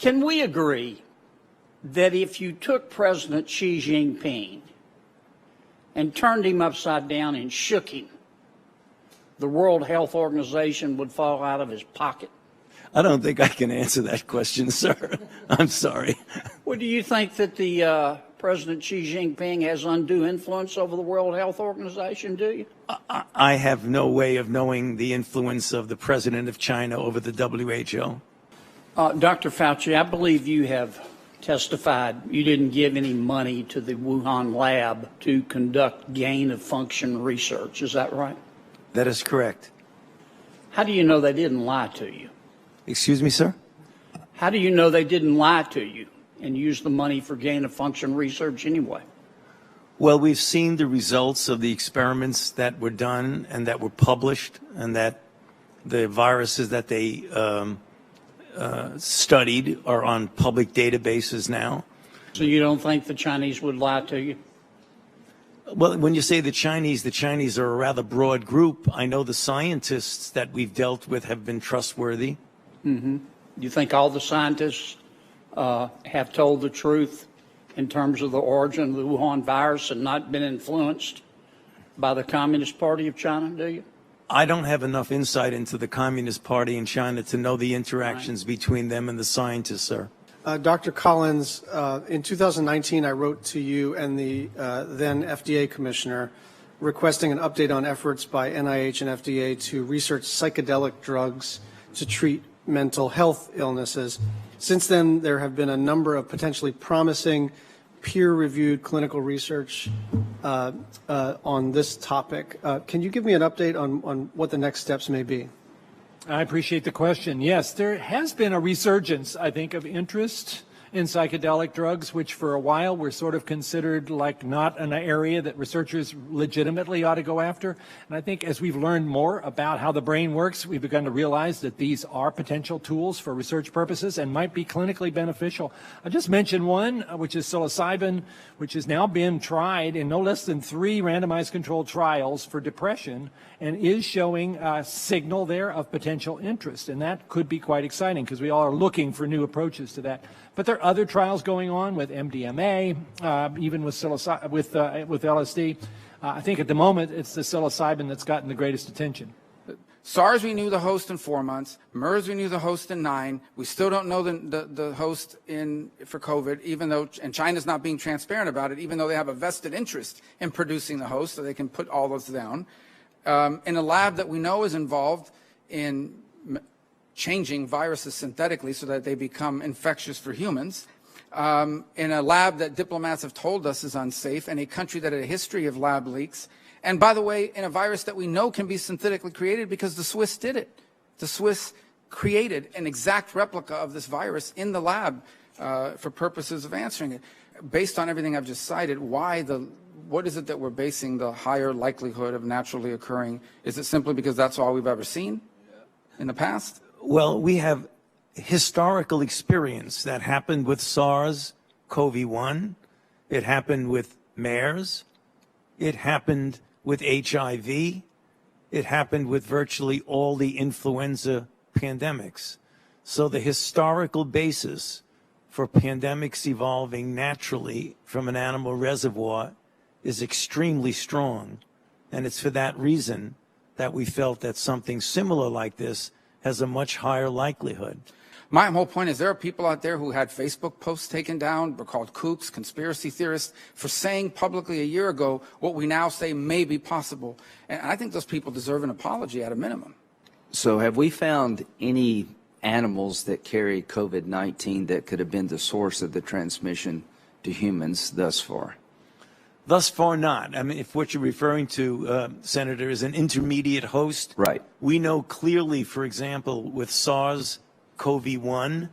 Can we agree that if you took President Xi Jinping and turned him upside down and shook him, the World Health Organization would fall out of his pocket? I don't think I can answer that question, sir. I'm sorry. Well, do you think that the President Xi Jinping has undue influence over the World Health Organization, do you? I have no way of knowing the influence of the president of China over the WHO. Dr. Fauci, I believe you have testified you didn't give any money to the Wuhan lab to conduct gain-of-function research. Is that right? That is correct. How do you know they didn't lie to you? Excuse me, sir? How do you know they didn't lie to you and use the money for gain-of-function research anyway? Well, we've seen the results of the experiments that were done and that were published, and that the viruses that they studied are on public databases now. So you don't think the Chinese would lie to you? Well, when you say the Chinese are a rather broad group. I know the scientists that we've dealt with have been trustworthy. Mm-hmm. You think all the scientists have told the truth in terms of the origin of the Wuhan virus and not been influenced by the Communist Party of China, do you? I don't have enough insight into the Communist Party in China to know the interactions between them and the scientists, sir. Dr. Collins, in 2019, I wrote to you and the then FDA commissioner requesting an update on efforts by NIH and FDA to research psychedelic drugs to treat mental health illnesses. Since then, there have been a number of potentially promising peer-reviewed clinical research on this topic. Can you give me an update on what the next steps may be? I appreciate the question. Yes, there has been a resurgence, I think, of interest in psychedelic drugs, which for a while were sort of considered like not an area that researchers legitimately ought to go after. And I think as we've learned more about how the brain works, we've begun to realize that these are potential tools for research purposes and might be clinically beneficial. I just mentioned one, which is psilocybin, which has now been tried in no less than 3 randomized controlled trials for depression and is showing a signal there of potential interest. And that could be quite exciting because we all are looking for new approaches to that. But there are other trials going on with MDMA, even with LSD. I think at the moment it's the psilocybin that's gotten the greatest attention. SARS, we knew the host in 4 months. MERS, we knew the host in 9. We still don't know the host for COVID, even though, and China's not being transparent about it, even though they have a vested interest in producing the host, so they can put all those down. In a lab that we know is involved in changing viruses synthetically so that they become infectious for humans, in a lab that diplomats have told us is unsafe, in a country that had a history of lab leaks, and by the way, in a virus that we know can be synthetically created because the Swiss did it. The Swiss created an exact replica of this virus in the lab for purposes of answering it. Based on everything I've just cited, what is it that we're basing the higher likelihood of naturally occurring? Is it simply because that's all we've ever seen in the past? Well, we have historical experience that happened with SARS-CoV-1. It happened with MERS. It happened with HIV. It happened with virtually all the influenza pandemics. So the historical basis for pandemics evolving naturally from an animal reservoir is extremely strong. And it's for that reason that we felt that something similar like this has a much higher likelihood. My whole point is there are people out there who had Facebook posts taken down, were called kooks, conspiracy theorists, for saying publicly a year ago what we now say may be possible. And I think those people deserve an apology at a minimum. So have we found any animals that carry COVID-19 that could have been the source of the transmission to humans thus far? Thus far, not. I mean, if what you're referring to, Senator, is an intermediate host, right? We know clearly, for example, with SARS-CoV-1,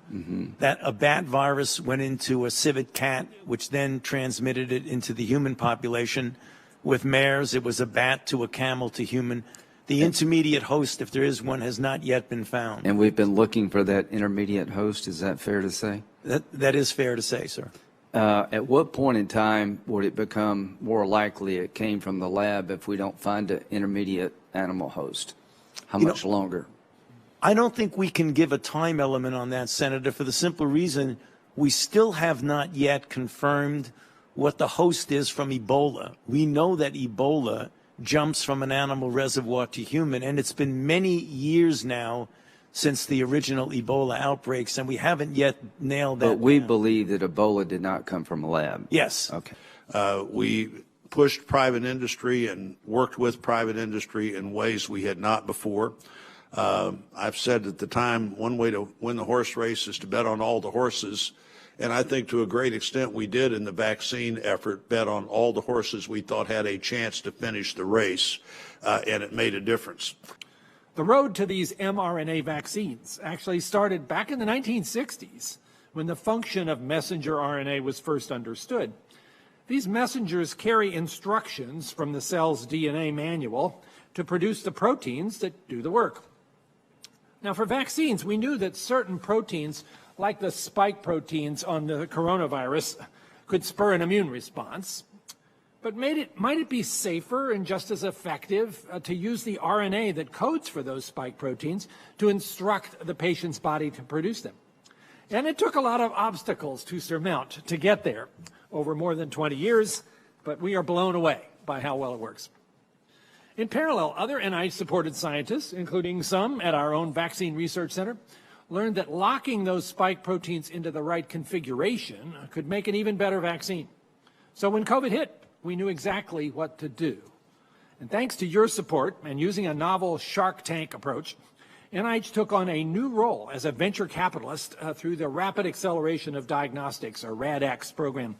that a bat virus went into a civet cat, which then transmitted it into the human population. With MERS, it was a bat to a camel to human. The intermediate host, if there is one, has not yet been found. And we've been looking for that intermediate host. Is that fair to say? That is fair to say, sir. At what point in time would it become more likely it came from the lab if we don't find an intermediate animal host? How much longer? I don't think we can give a time element on that, Senator, for the simple reason we still have not yet confirmed what the host is from Ebola. We know that Ebola jumps from an animal reservoir to human, and it's been many years now since the original Ebola outbreaks, and we haven't yet nailed that. But we believe that Ebola did not come from a lab. Yes. Okay. We pushed private industry and worked with private industry in ways we had not before. I've said at the time, one way to win the horse race is to bet on all the horses. And I think to a great extent we did in the vaccine effort, bet on all the horses we thought had a chance to finish the race, and it made a difference. The road to these mRNA vaccines actually started back in the 1960s when the function of messenger RNA was first understood. These messengers carry instructions from the cell's DNA manual to produce the proteins that do the work. Now, for vaccines, we knew that certain proteins, like the spike proteins on the coronavirus, could spur an immune response. But might it be safer and just as effective to use the RNA that codes for those spike proteins to instruct the patient's body to produce them? And it took a lot of obstacles to surmount to get there over more than 20 years, but we are blown away by how well it works. In parallel, other NIH-supported scientists, including some at our own Vaccine Research Center, learned that locking those spike proteins into the right configuration could make an even better vaccine. So when COVID hit, we knew exactly what to do. And thanks to your support and using a novel Shark Tank approach, NIH took on a new role as a venture capitalist through the Rapid Acceleration of Diagnostics, or RADx program.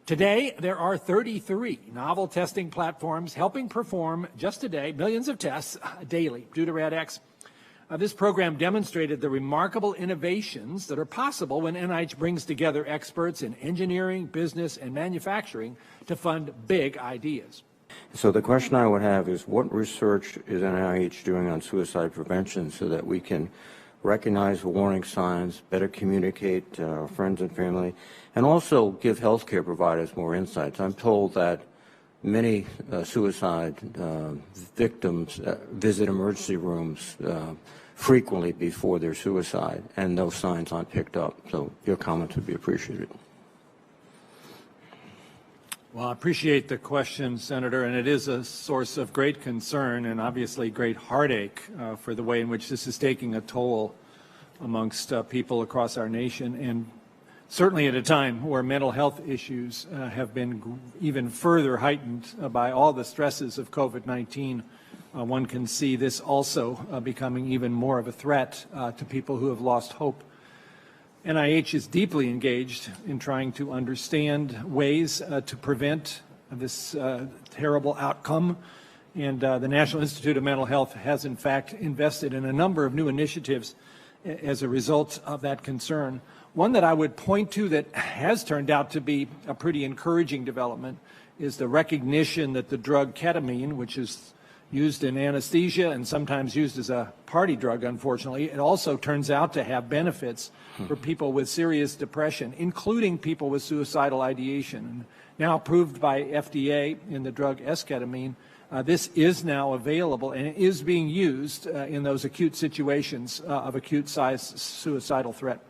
Today, there are 33 novel testing platforms helping perform, just today, millions of tests daily due to RADx. This program demonstrated the remarkable innovations that are possible when NIH brings together experts in engineering, business, and manufacturing to fund big ideas. So the question I would have is, what research is NIH doing on suicide prevention so that we can recognize warning signs, better communicate to our friends and family, and also give healthcare providers more insights? I'm told that many suicide victims visit emergency rooms frequently before their suicide, and those signs aren't picked up. So your comments would be appreciated. Well, I appreciate the question, Senator, and it is a source of great concern and obviously great heartache for the way in which this is taking a toll amongst people across our nation, and certainly at a time where mental health issues have been even further heightened by all the stresses of COVID-19. One can see this also becoming even more of a threat to people who have lost hope. NIH is deeply engaged in trying to understand ways to prevent this terrible outcome, and the National Institute of Mental Health has in fact invested in a number of new initiatives as a result of that concern. One that I would point to that has turned out to be a pretty encouraging development is the recognition that the drug ketamine, which is used in anesthesia and sometimes used as a party drug, unfortunately, it also turns out to have benefits for people with serious depression, including people with suicidal ideation. Now approved by FDA in the drug esketamine, this is now available and it is being used in those acute situations of acute suicidal threat.